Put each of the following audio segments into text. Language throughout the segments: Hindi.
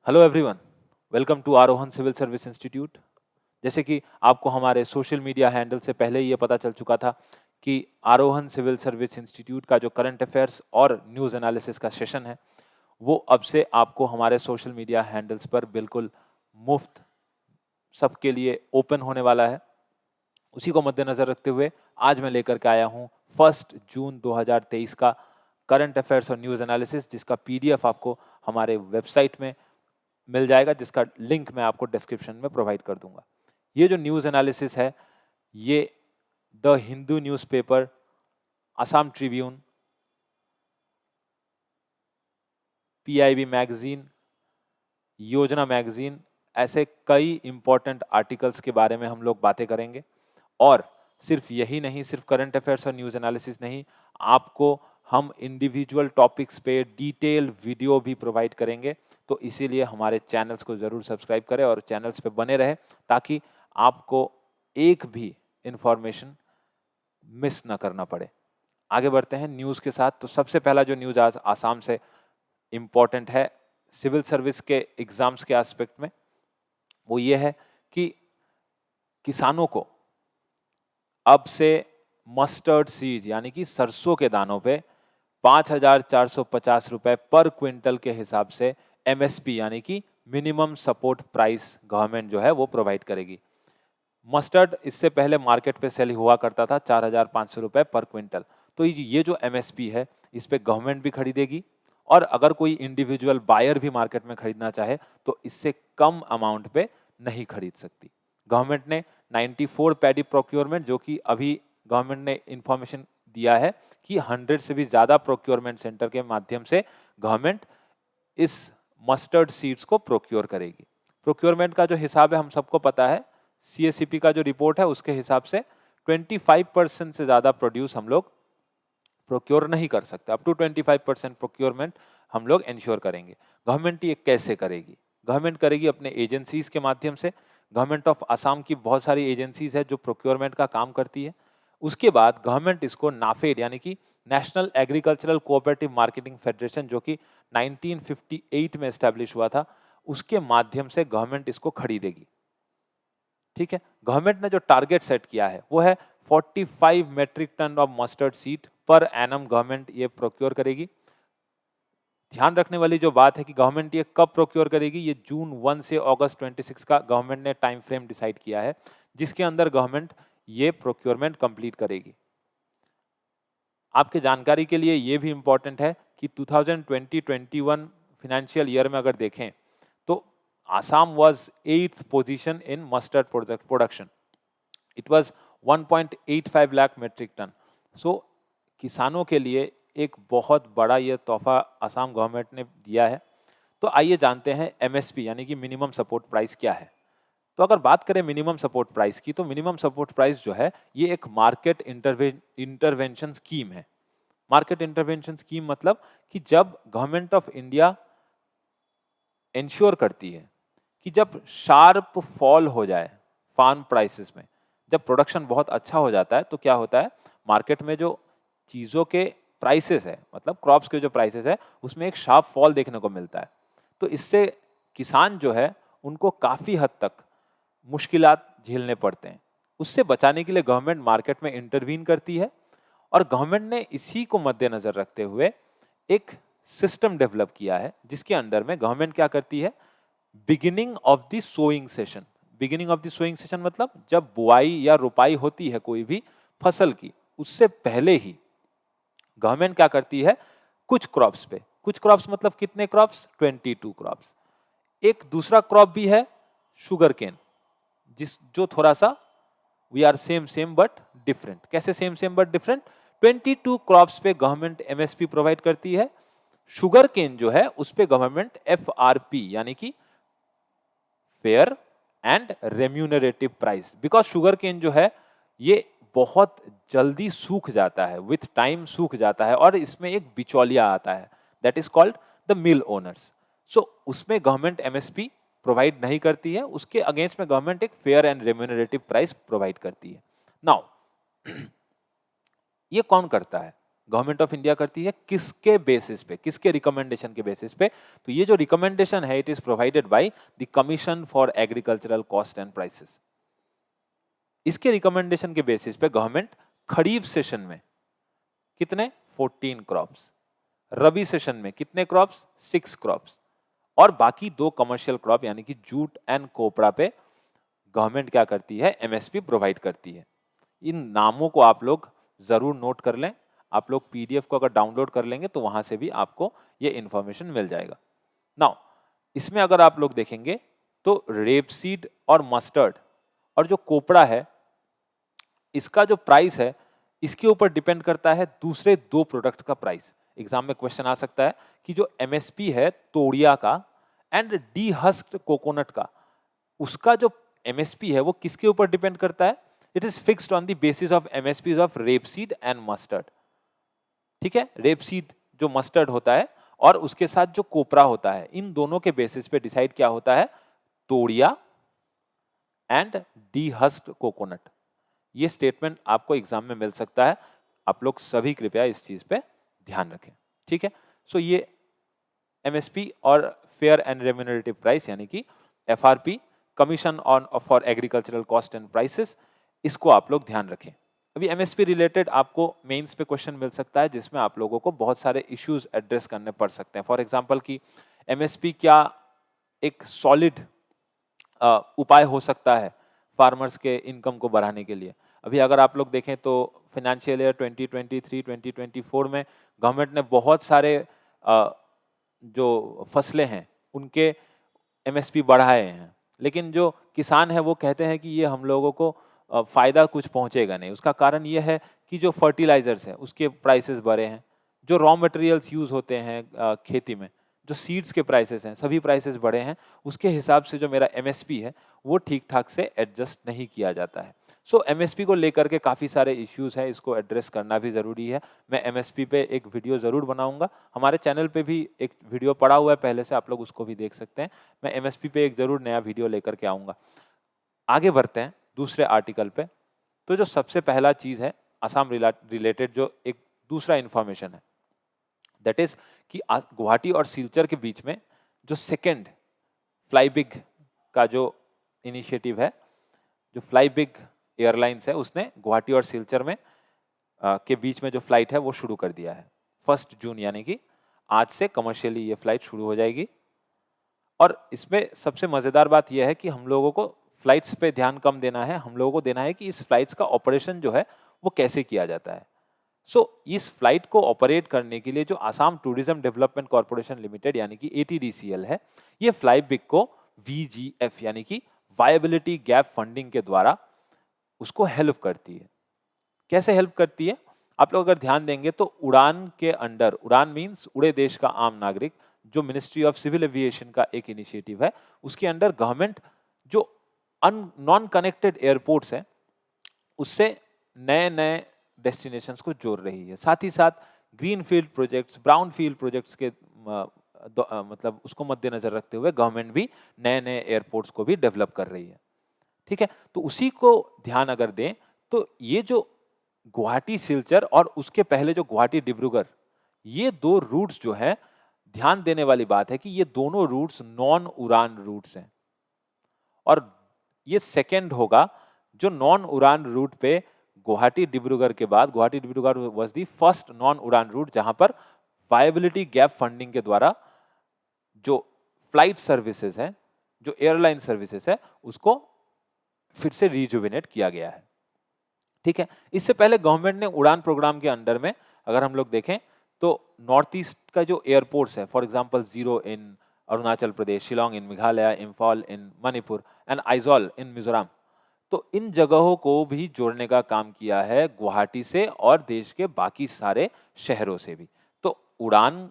Hello everyone, welcome to Arohan civil service institute. जैसे कि आपको हमारे सोशल मीडिया हैंडल से पहले ही ये पता चल चुका था कि आरोहन सिविल सर्विस इंस्टीट्यूट का जो करंट अफेयर्स और न्यूज़ एनालिसिस का सेशन है वो अब से आपको हमारे सोशल मीडिया हैंडल्स पर बिल्कुल मुफ्त सबके लिए ओपन होने वाला है। उसी को मद्देनजर रखते हुए आज मैं लेकर के आया हूँ 1 जून 2023 का करंट अफेयर्स और न्यूज़ एनालिसिस, जिसका पीडीएफ आपको हमारे वेबसाइट में मिल जाएगा, जिसका लिंक मैं आपको डिस्क्रिप्शन में प्रोवाइड कर दूंगा। ये जो न्यूज़ एनालिसिस है ये the Hindu newspaper, Assam Tribune, PIB magazine, योजना मैगजीन, ऐसे कई इंपॉर्टेंट आर्टिकल्स के बारे में हम लोग बातें करेंगे। और सिर्फ यही नहीं, सिर्फ करंट अफेयर्स और न्यूज़ एनालिसिस नहीं, आपको हम इंडिविजुअल टॉपिक्स पे डिटेल वीडियो भी प्रोवाइड करेंगे। तो इसीलिए हमारे चैनल्स को ज़रूर सब्सक्राइब करें और चैनल्स पे बने रहे ताकि आपको एक भी इंफॉर्मेशन मिस ना करना पड़े। आगे बढ़ते हैं न्यूज़ के साथ। तो सबसे पहला जो न्यूज़ आज आसाम से इम्पॉर्टेंट है सिविल सर्विस के एग्जाम्स के एस्पेक्ट में, वो ये है कि किसानों को अब से मस्टर्ड सीड यानी कि सरसों के दानों पे 5,450 रुपए पर क्विंटल के हिसाब से एमएसपी यानी कि मिनिमम सपोर्ट प्राइस गवर्नमेंट जो है वो प्रोवाइड करेगी। मस्टर्ड इससे पहले मार्केट पे सेल हुआ करता था 4,500 रुपए पर क्विंटल। तो ये जो एमएसपी है इस पे गवर्नमेंट भी खरीदेगी, और अगर कोई इंडिविजुअल बायर भी मार्केट में खरीदना चाहे तो इससे कम अमाउंट पे नहीं खरीद सकती। गवर्नमेंट ने 94 पैडी प्रोक्योरमेंट, जो कि अभी गवर्नमेंट ने इंफॉर्मेशन दिया है कि 100 से भी ज्यादा प्रोक्योरमेंट सेंटर के माध्यम से गवर्नमेंट इस मस्टर्ड सीड्स को प्रोक्योर करेगी। प्रोक्योरमेंट का जो हिसाब है हम सबको पता है, सीएससीपी का जो रिपोर्ट है उसके हिसाब से 25% से ज्यादा प्रोड्यूस हम लोग प्रोक्योर नहीं कर सकते। अप टू 25% प्रोक्योरमेंट हम लोग इंश्योर करेंगे। गवर्नमेंट ये कैसे करेगी? गवर्नमेंट करेगी अपने एजेंसीज के माध्यम से। गवर्नमेंट ऑफ असम की बहुत सारी एजेंसीज है जो प्रोक्योरमेंट का काम करती है। उसके बाद गवर्नमेंट इसको नाफेड यानी कि national agricultural cooperative marketing federation, जो कि 1958 में एस्टेब्लिश हुआ था, उसके माध्यम से गवर्नमेंट इसको खरीदेगी। ठीक है, गवर्नमेंट ने जो टारगेट सेट किया है वो है 45 metric ton of mustard seed per annum government ये प्रोक्योर करेगी। ध्यान रखने वाली जो बात है कि गवर्नमेंट ये कब प्रोक्योर करेगी, ये जून 1 से अगस्त 26 का गवर्नमेंट ने टाइम फ्रेम डिसाइड किया है, जिसके अंदर गवर्नमेंट ये प्रोक्योरमेंट कंप्लीट करेगी। आपके जानकारी के लिए ये भी इंपॉर्टेंट है कि 2020-21 फाइनेंशियल ईयर में अगर देखें तो Assam was 8th position in mustard production. It was 1.85 lakh metric tonne. So किसानों के लिए एक बहुत बड़ा ये तोहफा असम गवर्नमेंट ने दिया है। तो आइए जानते हैं एमएसपी यानी कि मिनिमम सपोर्ट प्राइस क्या है। तो अगर बात करें मिनिमम सपोर्ट प्राइस की, तो मिनिमम सपोर्ट प्राइस जो है ये एक मार्केट इंटरवेंशन स्कीम है। मार्केट इंटरवेंशन स्कीम मतलब कि जब गवर्नमेंट ऑफ इंडिया इंश्योर करती है कि जब शार्प फॉल हो जाए फार्म प्राइसेस में, जब प्रोडक्शन बहुत अच्छा हो जाता है तो क्या होता है, मार्केट में जो चीज़ों के प्राइसेस है, मतलब क्रॉप्स के जो प्राइसेस है, उसमें एक शार्प फॉल देखने को मिलता है। तो इससे किसान जो है उनको काफ़ी हद तक मुश्किलात झेलने पड़ते हैं। उससे बचाने के लिए गवर्नमेंट मार्केट में इंटरवीन करती है, और गवर्नमेंट ने इसी को मद्देनजर रखते हुए एक सिस्टम डेवलप किया है, जिसके अंडर में गवर्नमेंट क्या करती है, beginning of the sowing session. Beginning of the sowing session मतलब जब बुआई या रुपाई होती है कोई भी फसल की, उससे पहले ही गवर्नमेंट क्या करती है, कुछ क्रॉप्स पे, कुछ क्रॉप्स मतलब कितने क्रॉप्स, 22 क्रॉप्स। एक दूसरा क्रॉप भी है शुगर केन, जिस जो थोड़ा सा we are same same but different. कैसे same same but different? 22 crops पे गवर्नमेंट एमएसपी प्रोवाइड करती है। शुगर केन जो है उस पे गवर्नमेंट एफआरपी यानी कि fair and remunerative price, because sugar cane जो है ये बहुत जल्दी सूख जाता है, विथ टाइम सूख जाता है, और इसमें एक बिचौलिया आता है, that is called the mill owners. So उसमें गवर्नमेंट एमएसपी प्रोवाइड नहीं करती है, उसके अगेंस्ट में गवर्नमेंट एक fair and remunerative price provide करती है। नाउ ये कौन करता है? गवर्नमेंट ऑफ इंडिया करती है किसके बेसिस पे, किसके रिकमेंडेशन के बेसिस पे? तो ये जो रिकमेंडेशन है it is provided by the commission for agricultural cost and prices. इसके रिकमेंडेशन के बेसिस पे गवर्नमेंट खरीफ सेशन में कितने 14 क्रॉप्स, रबी सेशन में कितने क्रॉप्स 6 क्रॉप्स, और बाकी 2 कमर्शियल क्रॉप यानी कि जूट एंड कोपरा पे गवर्नमेंट क्या करती है, एमएसपी प्रोवाइड करती है। इन नामों को आप लोग जरूर नोट कर लें। आप लोग पीडीएफ को अगर डाउनलोड कर लेंगे तो वहां से भी आपको ये इंफॉर्मेशन मिल जाएगा। नाउ इसमें अगर आप लोग देखेंगे तो रेपसीड और मस्टर्ड और जो कोपरा है इसका जो प्राइस है इसके ऊपर डिपेंड करता है दूसरे 2 प्रोडक्ट का प्राइस। एग्जाम में क्वेश्चन आ सकता है कि जो एमएसपी है तोड़िया का एंड डी हस्क्ड कोकोनट का, उसका जो एमएसपी है वो किसके ऊपर डिपेंड करता है? It is fixed on the basis of MSP of rapeseed and mustard. ठीक है, रेपसीड जो मस्टर्ड होता है और उसके साथ जो कोपरा होता है, इन दोनों के बेसिस पे डिसाइड क्या होता है, तोड़िया एंड डी हस्क्ड कोकोनट। ये स्टेटमेंट आपको एग्जाम में मिल सकता है, आप लोग सभी कृपया इस चीज पे ध्यान रखें। ठीक है, सो ये एमएसपी और फेयर एंड रेम्यूनरेटिव प्राइस यानी कि FRP, commission on for agricultural cost and prices, इसको आप लोग ध्यान रखें। अभी एमएसपी रिलेटेड आपको मेंस पे क्वेश्चन मिल सकता है जिसमें आप लोगों को बहुत सारे इश्यूज एड्रेस करने पड़ सकते हैं। फॉर एग्जांपल कि एमएसपी क्या एक सॉलिड उपाय हो सकता है फार्मर्स के इनकम को बढ़ाने के लिए? अभी अगर आप लोग देखें तो फाइनेंशियल ईयर 2023-2024 में गवर्नमेंट ने बहुत सारे जो फसलें हैं उनके एमएसपी बढ़ाए हैं, लेकिन जो किसान है वो कहते हैं कि ये हम लोगों को फायदा कुछ पहुंचेगा नहीं। उसका कारण ये है कि जो फर्टिलाइजर्स हैं उसके प्राइसेस बढ़े हैं, जो रॉ मटेरियल्स यूज होते हैं खेती में, जो सीड्स के प्राइसेस हैं, सभी प्राइसेस बढ़े हैं। उसके हिसाब से जो मेरा एमएसपी है वो ठीक ठाक से एडजस्ट नहीं किया जाता है। सो एमएसपी को लेकर के काफ़ी सारे इश्यूज हैं, इसको एड्रेस करना भी ज़रूरी है। मैं एमएसपी पे एक वीडियो ज़रूर बनाऊंगा, हमारे चैनल पे भी एक वीडियो पड़ा हुआ है पहले से, आप लोग उसको भी देख सकते हैं। मैं एमएसपी पे एक ज़रूर नया वीडियो लेकर के आऊँगा। आगे बढ़ते हैं दूसरे आर्टिकल पे। तो जो सबसे पहला चीज़ है असम रिलेटेड जो एक दूसरा इंफॉर्मेशन है, दैट इज कि गुवाहाटी और सिलचर के बीच में जो सेकेंड फ्लाई बिग का जो इनिशिएटिव है, जो फ्लाई बिग एयरलाइंस है उसने गुवाहाटी और सिलचर में के बीच में जो फ्लाइट है वो शुरू कर दिया है। 1 जून यानी कि आज से कमर्शियली ये फ्लाइट शुरू हो जाएगी। और इसमें सबसे मज़ेदार बात यह है कि हम लोगों को फ्लाइट्स पे ध्यान कम देना है, हम लोगों को देना है कि इस फ्लाइट्स का ऑपरेशन जो है वो कैसे किया जाता है। इस फ्लाइट को ऑपरेट करने के लिए जो Assam tourism development corporation limited यानी कि एटीडीसीएल है, ये फ्लाई बिग को वीजीएफ यानी कि वायबिलिटी गैप फंडिंग के द्वारा उसको हेल्प करती है। कैसे हेल्प करती है? आप लोग अगर ध्यान देंगे तो उड़ान के अंडर, उड़ान मीन्स उड़े देश का आम नागरिक, जो मिनिस्ट्री ऑफ सिविल एविएशन का एक इनिशिएटिव है, उसके अंडर गवर्नमेंट जो नॉन कनेक्टेड एयरपोर्ट्स हैं उससे नए नए डेस्टिनेशंस को जोड़ रही है। साथ ही साथ green field projects, brown field projects के मतलब उसको मद्देनजर रखते हुए गवर्नमेंट भी नए नए एयरपोर्ट्स को भी डेवलप कर रही है। ठीक है, तो उसी को ध्यान अगर दें तो ये जो गुवाहाटी सिलचर और उसके पहले जो गुवाहाटी डिब्रूगढ़, ये 2 रूट्स जो है, ध्यान देने वाली बात है कि ये दोनों रूट्स नॉन उड़ान रूट्स हैं। और ये सेकेंड होगा जो नॉन उड़ान रूट पे गुवाहाटी डिब्रूगढ़ के बाद, Guwahati Dibrugarh was the first non उड़ान रूट जहां पर वायबिलिटी गैप फंडिंग के द्वारा जो फ्लाइट सर्विसेज है, जो एयरलाइन सर्विसेज है, उसको फिर से रिजुविनेट किया गया है। ठीक है, इससे पहले गवर्नमेंट ने उड़ान प्रोग्राम के अंडर में अगर हम लोग देखें तो नॉर्थ ईस्ट का जो एयरपोर्ट्स है, for example Ziro in Arunachal Pradesh, Shillong in Meghalaya, Imphal in Manipur and Aizawl in Mizoram, तो इन जगहों को भी जोड़ने का काम किया है गुवाहाटी से और देश के बाकी सारे शहरों से भी। तो उड़ान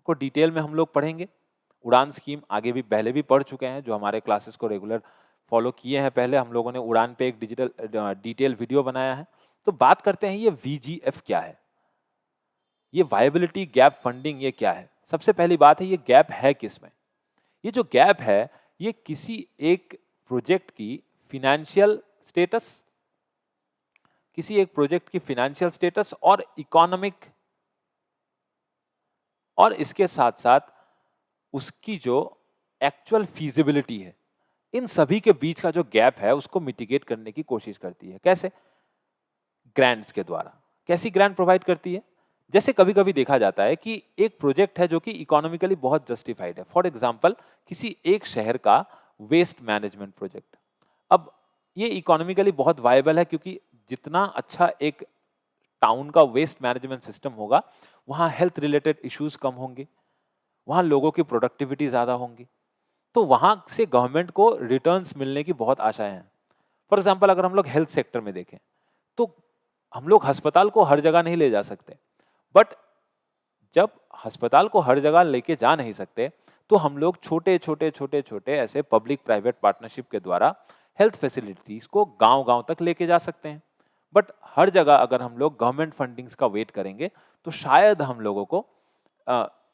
को डिटेल में हम लोग पढ़ेंगे। उड़ान स्कीम आगे भी पहले भी पढ़ चुके हैं, जो हमारे क्लासेस को रेगुलर फॉलो किए हैं पहले हम लोगों ने उड़ान पे एक डिटेल वीडियो बनाया है। तो बात करते हैं ये वीजीएफ क्या है, ये वायबिलिटी गैप फंडिंग ये क्या है। सबसे पहली बात है ये गैप है किसमें? ये जो गैप है ये किसी एक प्रोजेक्ट की फिनेंशियल स्टेटस, किसी एक प्रोजेक्ट की फिनेंशियल स्टेटस और इकोनॉमिक और इसके साथ साथ उसकी जो एक्चुअल फीजिबिलिटी है, इन सभी के बीच का जो गैप है उसको मिटिगेट करने की कोशिश करती है। कैसे? ग्रांट्स के द्वारा। कैसी ग्रांट प्रोवाइड करती है? जैसे कभी-कभी देखा जाता है कि एक प्रोजेक्ट है जो कि इकोनॉमिकली बहुत जस्टिफाइड है। फॉर एग्जांपल किसी एक शहर का वेस्ट मैनेजमेंट प्रोजेक्ट। अब ये इकोनॉमिकली बहुत वायबल है क्योंकि जितना अच्छा एक टाउन का वेस्ट मैनेजमेंट सिस्टम होगा, वहाँ हेल्थ रिलेटेड इश्यूज कम होंगे, वहाँ लोगों की प्रोडक्टिविटी ज़्यादा होंगी। तो वहाँ से गवर्नमेंट को रिटर्न्स मिलने की बहुत आशाएं हैं। फॉर एग्जांपल अगर हम लोग हेल्थ सेक्टर में देखें, तो हम लोग अस्पताल को हर जगह नहीं ले जा सकते, बट जब अस्पताल को हर जगह लेके जा नहीं सकते, तो हम लोग छोटे-छोटे ऐसे पब्लिक प्राइवेट पार्टनरशिप के द्वारा हेल्थ फैसिलिटीज को गांव-गांव तक लेके जा सकते हैं। बट हर जगह अगर हम लोग गवर्नमेंट फंडिंग्स का वेट करेंगे, तो शायद हम लोगों को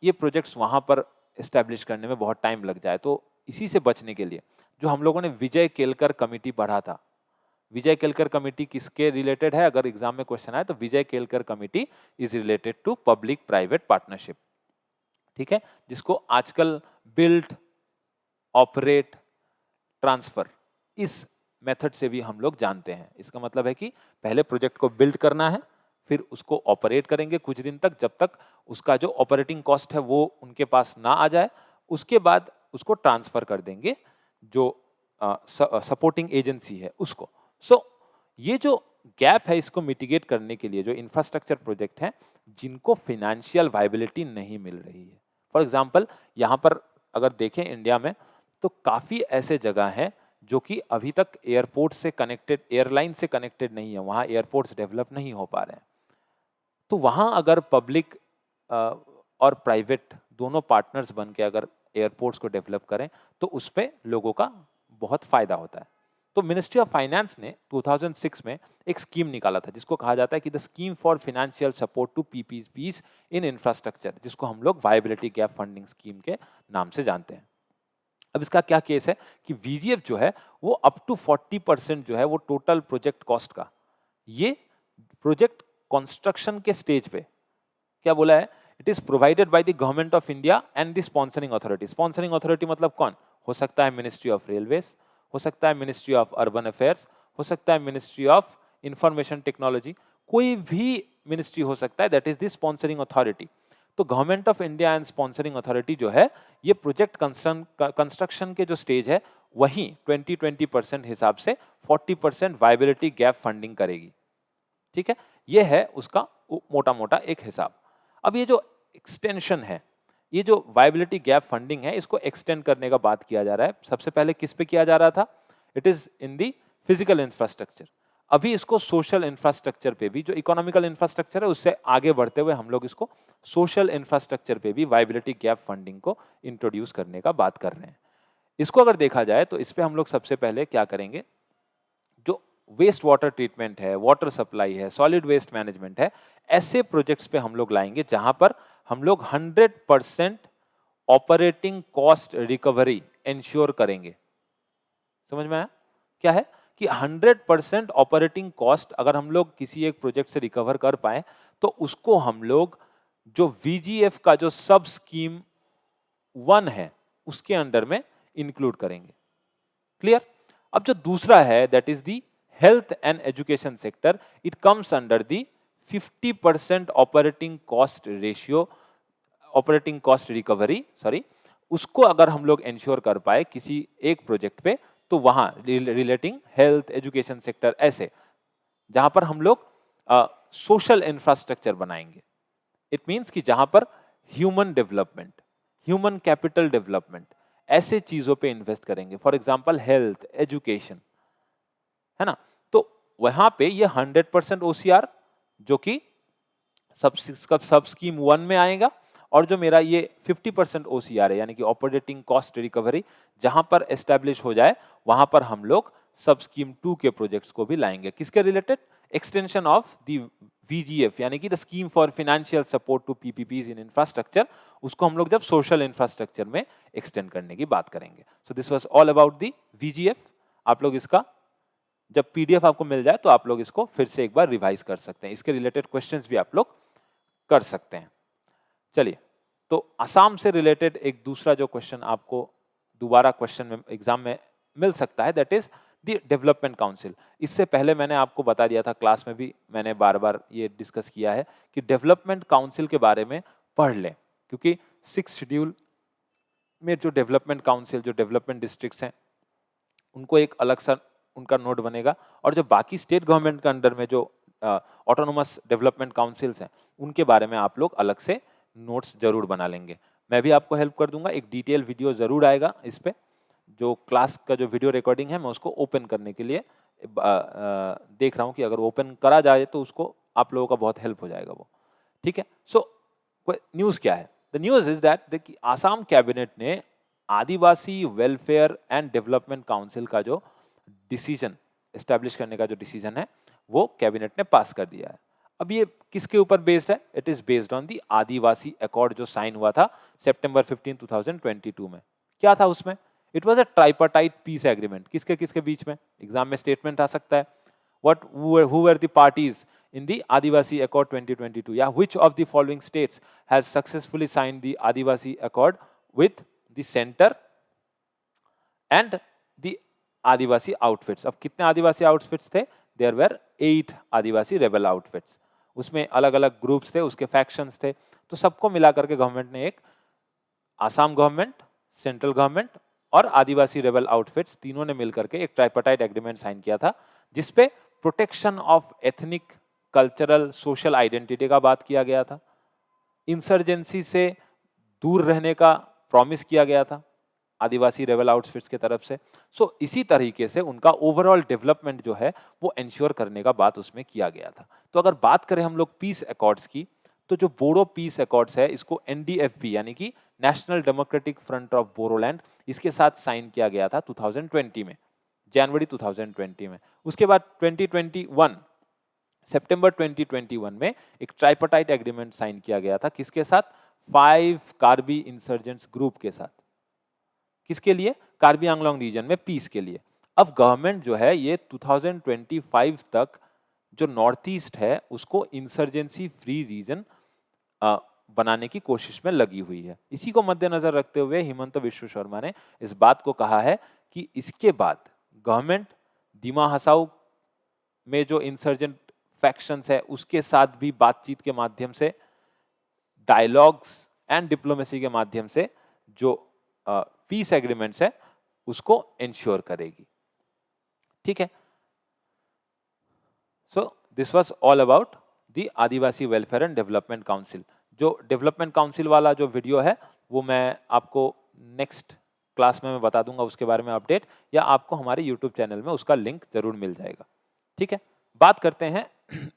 ये प्रोजेक्ट्स वहां पर एस्टेब्लिश करने में बहुत टाइम लग जाए। तो इसी से बचने के लिए जो हम लोगों ने विजय केलकर कमिटी पढ़ा था, विजय केलकर कमिटी किसके रिलेटेड है? अगर एग्जाम में क्वेश्चन आए तो Vijay Kelkar committee is related to public private partnership. ठीक है, जिसको आजकल बिल्ड, ऑपरेट, ट्रांसफर इस मेथड से भी हम लोग जानते हैं। इसका मतलब है कि पहले प्रोजेक्ट को बिल्ड करना है, फिर उसको ऑपरेट करेंगे कुछ दिन तक, जब तक उसका जो ऑपरेटिंग कॉस्ट है वो उनके पास ना आ जाए। उसके बाद उसको ट्रांसफर कर देंगे जो सपोर्टिंग एजेंसी है उसको। सो ये जो गैप है इसको मिटिगेट करने के लिए जो इंफ्रास्ट्रक्चर प्रोजेक्ट हैं जिनको फाइनेंशियल वायबिलिटी नहीं मिल रही है, फॉर एग्जांपल यहाँ पर अगर देखें इंडिया में, तो काफी ऐसे जगह हैं जो कि अभी तक एयरपोर्ट से कनेक्टेड, एयरलाइन से कनेक्टेड नहीं है, वहां एयरपोर्ट्स डेवलप नहीं हो पा रहे हैं। तो वहां अगर पब्लिक और प्राइवेट दोनों पार्टनर्स बन के अगर एयरपोर्ट्स को डेवलप करें, तो उस पर लोगों का बहुत फायदा होता है। तो मिनिस्ट्री ऑफ फाइनेंस ने 2006 में एक स्कीम निकाला था जिसको कहा जाता है कि the scheme for financial support to PPPs in infrastructure, जिसको हम लोग वायबिलिटी गैप फंडिंग स्कीम के नाम से जानते हैं। अब इसका क्या केस है कि वीजीएफ जो है वो अप टू 40% जो है वो टोटल प्रोजेक्ट कॉस्ट का, ये प्रोजेक्ट कंस्ट्रक्शन के स्टेज पे क्या बोला है, it is provided by the government of India and the sponsoring authority. Sponsoring authority मतलब कौन हो सकता है? मिनिस्ट्री ऑफ रेलवेज, हो सकता है मिनिस्ट्री ऑफ अर्बन अफेयर्स, हो सकता है मिनिस्ट्री ऑफ इंफॉर्मेशन टेक्नोलॉजी, कोई भी मिनिस्ट्री हो सकता है, that is the sponsoring authority. तो government of India and sponsoring authority जो है, ये प्रोजेक्ट कंस्ट्रक्शन के जो स्टेज है वहीं 20-20% हिसाब से 40% वायबिलिटी गैप फंडिंग करेगी। ठीक है, ये है उसका मोटा मोटा एक हिसाब। अब ये जो एक्सटेंशन है, ये जो वायबिलिटी गैप फंडिंग है, इसको एक्सटेंड करने का बात किया जा रहा है। सबसे पहले किस पे किया जा रहा था? It is in the physical infrastructure. अभी इसको सोशल इंफ्रास्ट्रक्चर पे भी, जो इकोनॉमिकल इंफ्रास्ट्रक्चर है उससे आगे बढ़ते हुए हम लोग इसको सोशल इंफ्रास्ट्रक्चर पे भी वायबिलिटी गैप फंडिंग को इंट्रोड्यूस करने का बात कर रहे हैं। इसको अगर देखा जाए तो इस पे हम लोग सबसे पहले क्या करेंगे, जो वेस्ट वाटर ट्रीटमेंट है, वाटर सप्लाई है, सॉलिड वेस्ट मैनेजमेंट है, ऐसे प्रोजेक्ट्स पे हम लोग लाएंगे जहां पर हम लोग 100% ऑपरेटिंग कॉस्ट रिकवरी इंश्योर करेंगे। समझ में आया क्या है कि 100% ऑपरेटिंग कॉस्ट अगर हम लोग किसी एक प्रोजेक्ट से रिकवर कर पाए, तो उसको हम लोग जो वीजीएफ का जो सब स्कीम 1 है उसके अंडर में इंक्लूड करेंगे। क्लियर? अब जो दूसरा है that is the health and education sector, it comes under the 50% operating cost ratio, operating cost recovery, sorry, उसको अगर हम लोग इंश्योर कर पाए किसी एक प्रोजेक्ट पे, तो वहां रिलेटिंग हेल्थ एजुकेशन सेक्टर, ऐसे जहां पर हम लोग सोशल इंफ्रास्ट्रक्चर बनाएंगे। इट मींस कि जहां पर human development, human capital development, ऐसे चीजों पे इन्वेस्ट करेंगे। फॉर एग्जांपल हेल्थ, एजुकेशन, है ना। तो वहां पे ये 100% ओसीआर जो कि सब स्कीम 1 में आएगा, और जो मेरा ये 50% ओसीआर है यानी कि ऑपरेटिंग कॉस्ट रिकवरी, जहां पर एस्टेब्लिश हो जाए वहां पर हम लोग सब स्कीम 2 के प्रोजेक्ट्स को भी लाएंगे। किसके related? Extension of the VGF यानी कि the scheme for financial support to PPPs in infrastructure, उसको हम लोग जब सोशल इंफ्रास्ट्रक्चर में एक्सटेंड करने की बात करेंगे। So this was all about the VGF. आप लोग इसका जब पीडीएफ आपको मिल जाए तो आप लोग इसको फिर से एक बार रिवाइज कर सकते हैं, इसके रिलेटेड क्वेश्चंस भी आप लोग कर सकते हैं। चलिए, तो असम से रिलेटेड एक दूसरा जो क्वेश्चन आपको दोबारा क्वेश्चन में एग्जाम में मिल सकता है, that is the development council. इससे पहले मैंने आपको बता दिया था, क्लास में भी मैंने बार बार ये डिस्कस किया है कि डेवलपमेंट काउंसिल के बारे में पढ़ लें, क्योंकि 6 शेड्यूल में जो डेवलपमेंट काउंसिल, जो डेवलपमेंट डिस्ट्रिक्ट्स हैं, उनको एक अलग सा उनका नोट बनेगा, और जो बाकी स्टेट गवर्नमेंट के अंडर में जो ऑटोनोमस डेवलपमेंट काउंसिल्स हैं, उनके बारे में आप लोग अलग से नोट्स जरूर बना लेंगे। मैं भी आपको हेल्प कर दूंगा, एक डिटेल वीडियो जरूर आएगा इस पे। जो क्लास का जो वीडियो रिकॉर्डिंग है, मैं उसको ओपन करने के लिए देख रहा हूँ कि अगर ओपन करा जाए तो उसको आप लोगों का बहुत हेल्प हो जाएगा वो, ठीक है। सो न्यूज़ क्या है? The news is that Assam cabinet ने आदिवासी वेलफेयर एंड डेवलपमेंट काउंसिल का जो डिसीजन एस्टैब्लिश करने का जो डिसीजन है, वो कैबिनेट ने पास कर दिया है। अब ये किसके ऊपर बेस्ड है? It is based on the Adivasi accord जो साइन हुआ था सितंबर 15, 2022 में। क्या था उसमें? It was a tripartite piece agreement. किसके किसके बीच में? एग्जाम में स्टेटमेंट आ सकता है, what who were the parties in the Adivasi Accord 2022? Yeah, which of the following states has successfully signed the Adivasi Accord with the center and the Adivasi outfits? अब कितने आदिवासी आउटफिट्स थे? There were 8 Adivasi rebel outfits. उसमें अलग अलग ग्रुप्स थे, उसके फैक्शंस थे, तो सबको मिला करके गवर्नमेंट ने एक आसाम गवर्नमेंट, सेंट्रल गवर्नमेंट और आदिवासी रेबल आउटफिट्स तीनों ने मिलकर के एक ट्राइपार्टाइट एग्रीमेंट साइन किया था, जिसपे protection of ethnic, cultural, social identity का बात किया गया था, इंसर्जेंसी से दूर रहने का प्रॉमिस किया गया था आदिवासी रेबल आउटफिट्स की तरफ से। सो इसी तरीके से उनका ओवरऑल डेवलपमेंट जो है वो एंश्योर करने का बात उसमें किया गया था। तो अगर बात करें हम लोग पीस अकॉर्ड्स की, तो जो बोडो पीस अकॉर्ड्स है, इसको एनडीएफबी यानी कि national democratic front of Bodoland, इसके साथ साइन किया गया था 2020 में, जनवरी 2020 में। उसके बाद 2021 सितंबर 2021 में एक ट्राइपार्टाइट एग्रीमेंट साइन किया गया था, किसके साथ? 5 कार्बी इंसर्जेंट्स ग्रुप के साथ। किसके लिए? कार्बी आंगलोंग रीजन में पीस के लिए। अब गवर्नमेंट जो है ये 2025 तक जो नॉर्थ ईस्ट है उसको इंसर्जेंसी फ्री रीजन बनाने की कोशिश में लगी हुई है। इसी को मद्देनजर रखते हुए हिमंत विश्व शर्मा ने इस बात को कहा है कि इसके बाद गवर्नमेंट दिमा हसाऊ में जो इंसर्जेंट फैक्शंस है उसके साथ भी बातचीत के माध्यम से, डायलॉग्स एंड डिप्लोमेसी के माध्यम से जो पीस एग्रीमेंट्स है उसको इंश्योर करेगी, ठीक है। So this was all about the Adivasi welfare and development council. जो डेवलपमेंट काउंसिल वाला जो वीडियो है वो मैं आपको नेक्स्ट क्लास में मैं बता दूंगा उसके बारे में अपडेट, या आपको हमारे यूट्यूब चैनल में उसका लिंक जरूर मिल जाएगा, ठीक है। बात करते हैं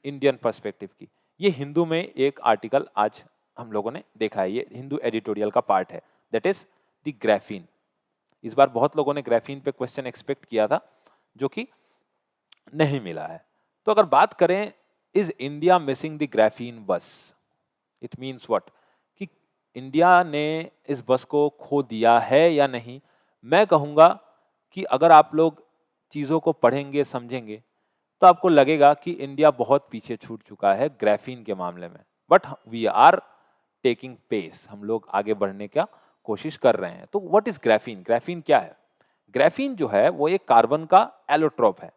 इंडियन पर्सपेक्टिव की। ये हिंदू में एक आर्टिकल आज हम लोगों ने देखा है, ये हिंदू एडिटोरियल का पार्ट है, दैट इज द ग्राफीन। इस बार बहुत लोगों ने ग्राफीन पे क्वेश्चन एक्सपेक्ट किया था, जो कि नहीं मिला है। तो अगर बात करें is India missing the graphene बस, इट मीन्स व्हाट, कि इंडिया ने इस बस को खो दिया है या नहीं। मैं कहूंगा कि अगर आप लोग चीजों को पढ़ेंगे, समझेंगे, तो आपको लगेगा कि इंडिया बहुत पीछे छूट चुका है ग्राफीन के मामले में, but we are taking pace, हम लोग आगे बढ़ने का कोशिश कर रहे हैं। तो व्हाट इज ग्राफीन? ग्राफीन क्या है? ग्राफीन जो है वो एक कार्बन का एलोट्रोप है,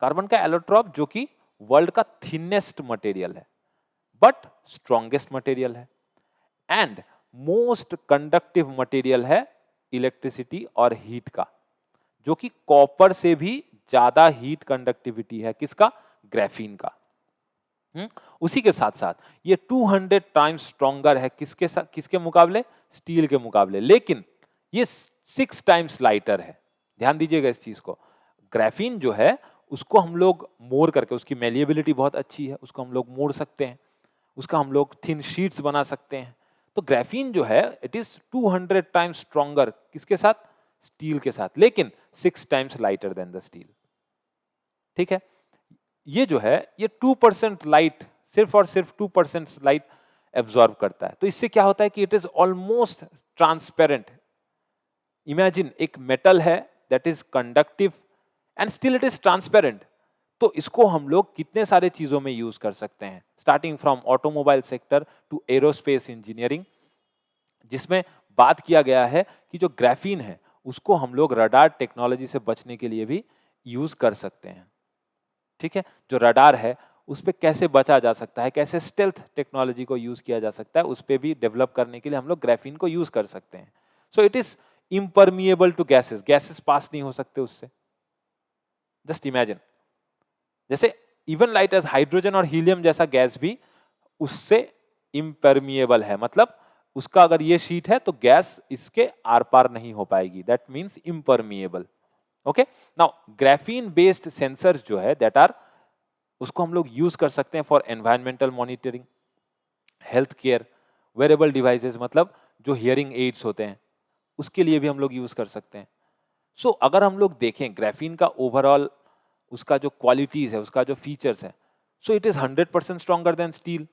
कार्बन का एलोट्रोप जो कि वर्ल्ड का थिनेस्ट मटेरियल है बट स्ट्रॉन्गेस्ट मटेरियल है, एंड मोस्ट कंडक्टिव मटेरियल है इलेक्ट्रिसिटी और हीट का, जो कि कॉपर से भी ज्यादा हीट कंडक्टिविटी है। किसका? ग्राफीन का। उसी के साथ साथ ये 200 टाइम्स स्ट्रॉन्गर है किसके साथ, किसके मुकाबले? स्टील के मुकाबले। लेकिन ये 6 टाइम्स लाइटर है। ध्यान दीजिएगा इस चीज को। ग्राफीन जो है उसको हम लोग मोड़ करके, उसकी मेलिएबिलिटी बहुत अच्छी है, उसको हम लोग मोड़ सकते हैं, उसका हम लोग थिन शीट्स बना सकते हैं। तो ग्राफीन जो है इट इज 200 टाइम्स स्ट्रॉन्गर, किसके साथ? स्टील के साथ, लेकिन 6 times lighter than the steel, ठीक है। ये जो है ये 2% लाइट, सिर्फ और सिर्फ 2% लाइट एब्जॉर्ब करता है। तो इससे क्या होता है कि it is almost transparent. Imagine एक मेटल है that is conductive and still it is transparent. तो इसको हम लोग कितने सारे चीजों में यूज कर सकते हैं, starting from automobile sector to aerospace engineering, जिसमें बात किया गया है कि जो ग्राफीन है उसको हम लोग रडार टेक्नोलॉजी से बचने के लिए भी यूज कर सकते हैं। ठीक है, जो रडार है उस पे कैसे बचा जा सकता है, कैसे स्टेल्थ टेक्नोलॉजी को यूज किया जा सकता है, उस पे भी डेवलप करने के लिए हम लोग ग्राफीन को यूज कर सकते हैं। So it is impermeable to gases, gases pass नहीं हो सकते उससे। जस्ट इमेजिन, जैसे इवन लाइट एज हाइड्रोजन और हीलियम जैसा गैस भी उससे इम्परमिएबल है, मतलब उसका अगर ये शीट है तो गैस इसके आर पार नहीं हो पाएगी, that means impermeable. Okay, now graphene based sensors जो है दैट आर, उसको हम लोग यूज कर सकते हैं for environmental monitoring, health care, wearable devices, मतलब जो हियरिंग एड्स होते हैं उसके लिए भी हम लोग यूज कर सकते हैं। सो अगर हम लोग देखें ग्राफीन का ओवरऑल उसका जो क्वालिटीज है, उसका जो फीचर्स है, so it is 100% stronger than steel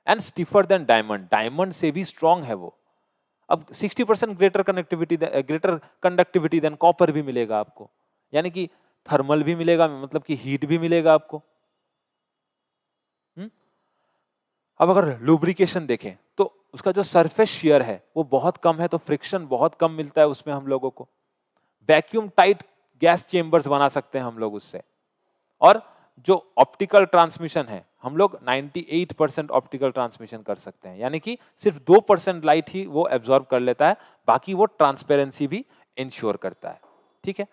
and stiffer then diamond, diamond से भी स्ट्रॉन्ग है वो। अब 60% ग्रेटर कंडक्टिविटी देन कॉपर भी मिलेगा आपको, यानी कि थर्मल भी मिलेगा, मतलब कि हीट भी मिलेगा आपको। अब अगर लुब्रिकेशन देखें तो उसका जो सरफेस शेयर है वो बहुत कम है, तो फ्रिक्शन बहुत कम मिलता है उसमें हम लोगों को। वैक्यूम टाइट गैस चेंबर्स बना सकते हैं हम लोग उससे। और जो ऑप्टिकल ट्रांसमिशन है, हम लोग 98% ऑप्टिकल ट्रांसमिशन कर सकते हैं, यानी कि सिर्फ 2% लाइट ही वो एब्जॉर्ब कर लेता है, बाकी वो ट्रांसपेरेंसी भी इंश्योर करता है। ठीक है,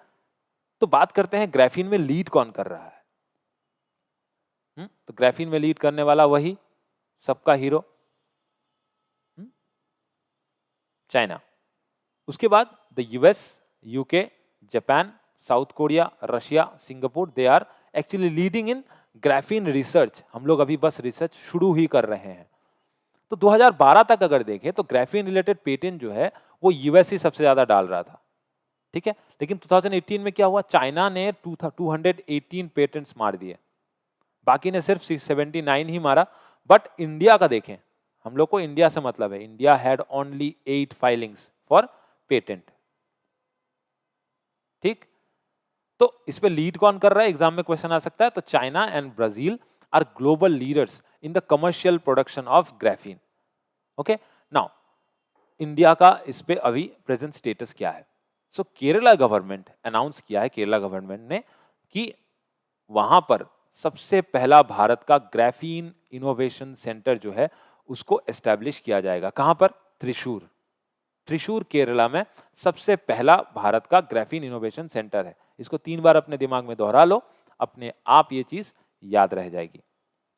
तो बात करते हैं ग्राफीन में लीड कौन कर रहा है। तो ग्राफीन में लीड करने वाला वही सबका हीरो, चाइना। उसके बाद the US, UK, Japan, South Korea, Russia, Singapore, they are actually leading in graphene research. हम लोग अभी बस रिसर्च शुरू ही कर रहे हैं। तो 2012 तक अगर देखें तो ग्राफीन रिलेटेड पेटेंट जो है वो यूएस ही सबसे ज्यादा डाल रहा था। ठीक है, लेकिन 2018 में क्या हुआ, चाइना ने 218 पेटेंट्स मार दिए, बाकी ने सिर्फ 79 ही मारा। बट इंडिया का देखें, हम लोग को इंडिया से मतलब है, India had only 8 filings for patent. ठीक, तो इस पे लीड कौन कर रहा है, एग्जाम में क्वेश्चन आ सकता है। तो China and Brazil are global leaders in the commercial production of graphene. Okay, now India का इस पे अभी प्रेजेंट स्टेटस क्या है। सो केरला गवर्नमेंट अनाउंस किया है, केरला गवर्नमेंट ने, कि वहां पर सबसे पहला भारत का ग्राफीन इनोवेशन सेंटर जो है उसको एस्टेब्लिश किया जाएगा। कहां पर, त्रिशूर, त्रिशूर केरला में सबसे पहला भारत का ग्राफीन इनोवेशन सेंटर है। इसको 3 बार अपने दिमाग में दोहरा लो, अपने आप ये चीज याद रह जाएगी।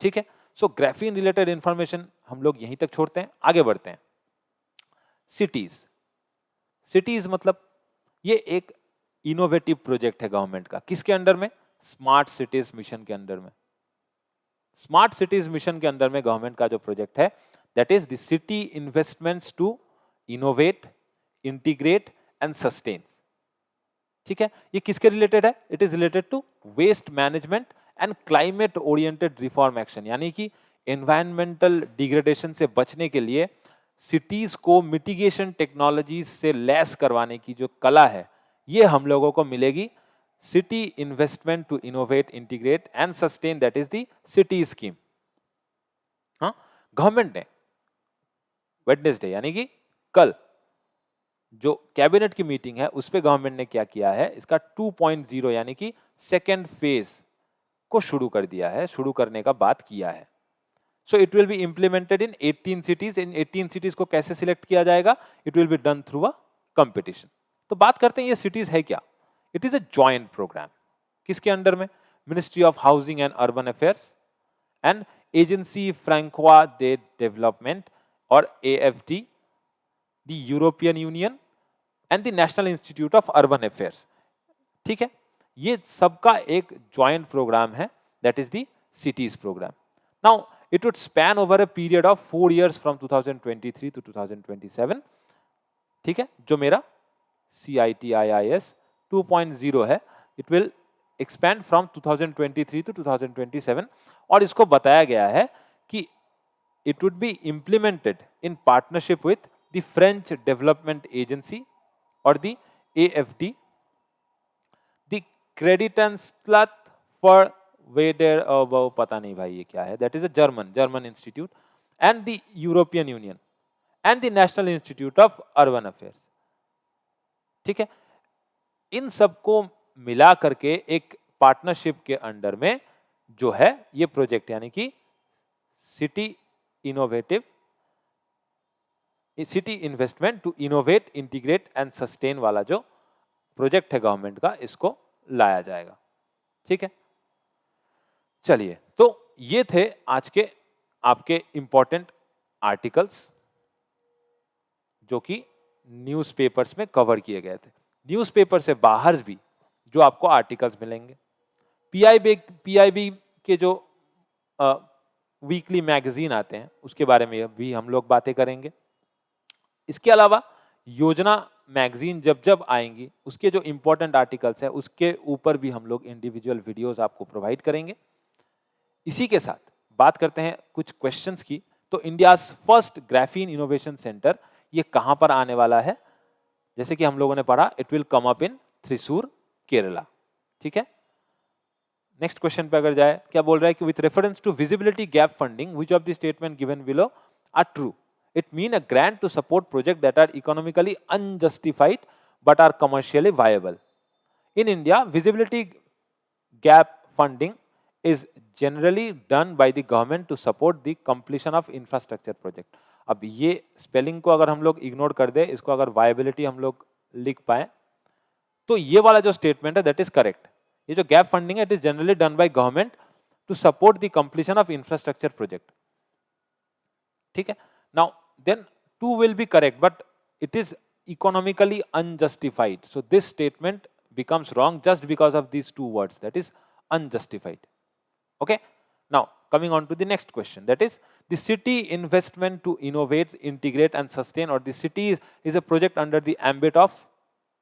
ठीक है, सो ग्राफीन रिलेटेड इंफॉर्मेशन हम लोग यहीं तक छोड़ते हैं, आगे बढ़ते हैं। सिटीज, सिटीज मतलब ये एक इनोवेटिव प्रोजेक्ट है गवर्नमेंट का, किसके अंडर में, स्मार्ट सिटीज मिशन के अंडर में। स्मार्ट सिटीज मिशन के अंदर में गवर्नमेंट का जो प्रोजेक्ट है that is the city investments to innovate, integrate and sustain. ठीक है, ये किसके रिलेटेड है, it is related to waste management and climate oriented reform action, यानी कि एनवायरमेंटल डिग्रेडेशन से बचने के लिए सिटीज को मिटिगेशन टेक्नोलॉजीज से लैस करवाने की जो कला है ये हम लोगों को मिलेगी। City investment to innovate, integrate and sustain, that is the city scheme. हाँ, गवर्नमेंट ने वेडनेसडे यानी कि कल जो कैबिनेट की मीटिंग है उस पे गवर्नमेंट ने क्या किया है, इसका 2.0 यानी कि सेकेंड फेज को शुरू कर दिया है, शुरू करने का बात किया है। So it will be implemented in 18 cities. इन 18 सिटीज को कैसे सिलेक्ट किया जाएगा, it will be done through a competition. तो बात करते हैं ये सिटीज है क्या। It is a joint programme, किसके अंडर में, ministry of housing and urban affairs and agency फ्रैंकोis दे डेवलपमेंट और AFD, the European Union and the national institute of urban affairs. ठीक है, ये सबका एक ज्वाइंट प्रोग्राम है, that is the cities program. Now it would span over a period of 4 years from 2023 to 2027। ठीक है, जो मेरा CITIIS 2.0 है, it will expand from 2023 to 2027। और इसको बताया गया है कि it would be implemented in partnership with the French Development Agency or the AFD, the Kreditanstalt for Weder, पता नहीं भाई ये क्या है, that is a German institute, and the European Union, and the national institute of urban affairs. ठीक है, इन सबको मिला करके एक पार्टनरशिप के अंडर में जो है ये प्रोजेक्ट यानी कि city investment to innovate, integrate and sustain वाला जो प्रोजेक्ट है गवर्नमेंट का, इसको लाया जाएगा। ठीक है, चलिए, तो ये थे आज के आपके इंपॉर्टेंट आर्टिकल्स जो कि न्यूज़पेपर्स में कवर किए गए थे। न्यूज़पेपर से बाहर भी जो आपको आर्टिकल्स मिलेंगे, पीआईबी के जो वीकली मैगजीन आते हैं उसके बारे में भी हम लोग बातें करेंगे। इसके अलावा योजना मैगजीन जब जब आएंगी उसके जो इंपॉर्टेंट आर्टिकल्स है उसके ऊपर भी हम लोग इंडिविजुअल वीडियोस आपको प्रोवाइड करेंगे। इसी के साथ बात करते हैं कुछ क्वेश्चंस की। तो India first graphene innovation centre ये कहां पर आने वाला है? जैसे कि हम लोगों ने पढ़ा, it will come up in Thrissur, Kerala. ठीक है, नेक्स्ट क्वेश्चन पे अगर जाए, क्या बोल रहा है कि with reference to visibility gap funding which of the statement given below are true? It mean a grant to support projects that are economically unjustified but are commercially viable. In India, visibility gap funding is generally done by the government to support the completion of infrastructure project. अब ये स्पेलिंग को अगर हम लोग इग्नोर कर दे, इसको अगर वायबिलिटी हम लोग लिख पाए, तो ये वाला जो स्टेटमेंट है दैट इज करेक्ट। ये जो गैप फंडिंग है, it is generally done by government to support the completion of infrastructure project. ठीक है, now then 2 will be correct, but it is economically unjustified. So this statement becomes wrong just because of these two words, that is unjustified. Okay, now coming on to the next question, that is the city investment to innovate, integrate and sustain, or the city is a project under the ambit of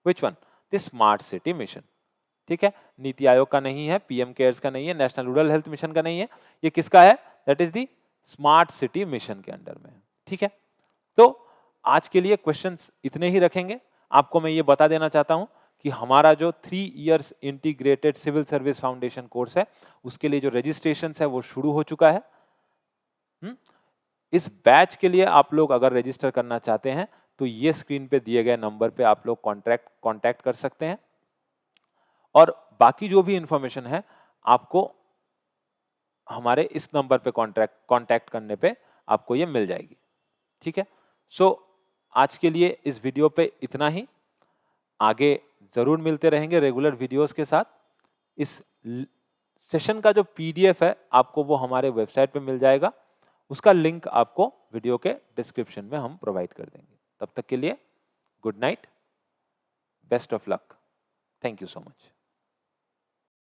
which one? The smart city mission. ठीक है, नीति आयोग का नहीं है, पीएम केयर्स का नहीं है, नेशनल रूरल हेल्थ मिशन का नहीं है, ये किसका है? That is the smart city mission के अंडर में। ठीक है, तो आज के लिए क्वेश्चंस इतने ही रखेंगे। आपको मैं ये बता देना चाहता हूं कि हमारा जो 3 years integrated civil service foundation course है उसके लिए जो रजिस्ट्रेशन है वो शुरू हो चुका है। इस बैच के लिए आप लोग अगर रजिस्टर करना चाहते हैं तो ये स्क्रीन पे दिए गए नंबर पे आप लोग कॉन्टैक्ट कर सकते हैं, और बाकी जो भी इंफॉर्मेशन है आपको हमारे इस नंबर पे कॉन्टैक्ट करने पे आपको ये मिल जाएगी। ठीक है, सो आज के लिए इस वीडियो पे इतना ही। आगे जरूर मिलते रहेंगे रेगुलर वीडियोस के साथ। इस सेशन का जो पीडीएफ है आपको वो हमारे वेबसाइट पे मिल जाएगा, उसका लिंक आपको वीडियो के डिस्क्रिप्शन में हम प्रोवाइड कर देंगे। तब तक के लिए good night, best of luck, thank you so much.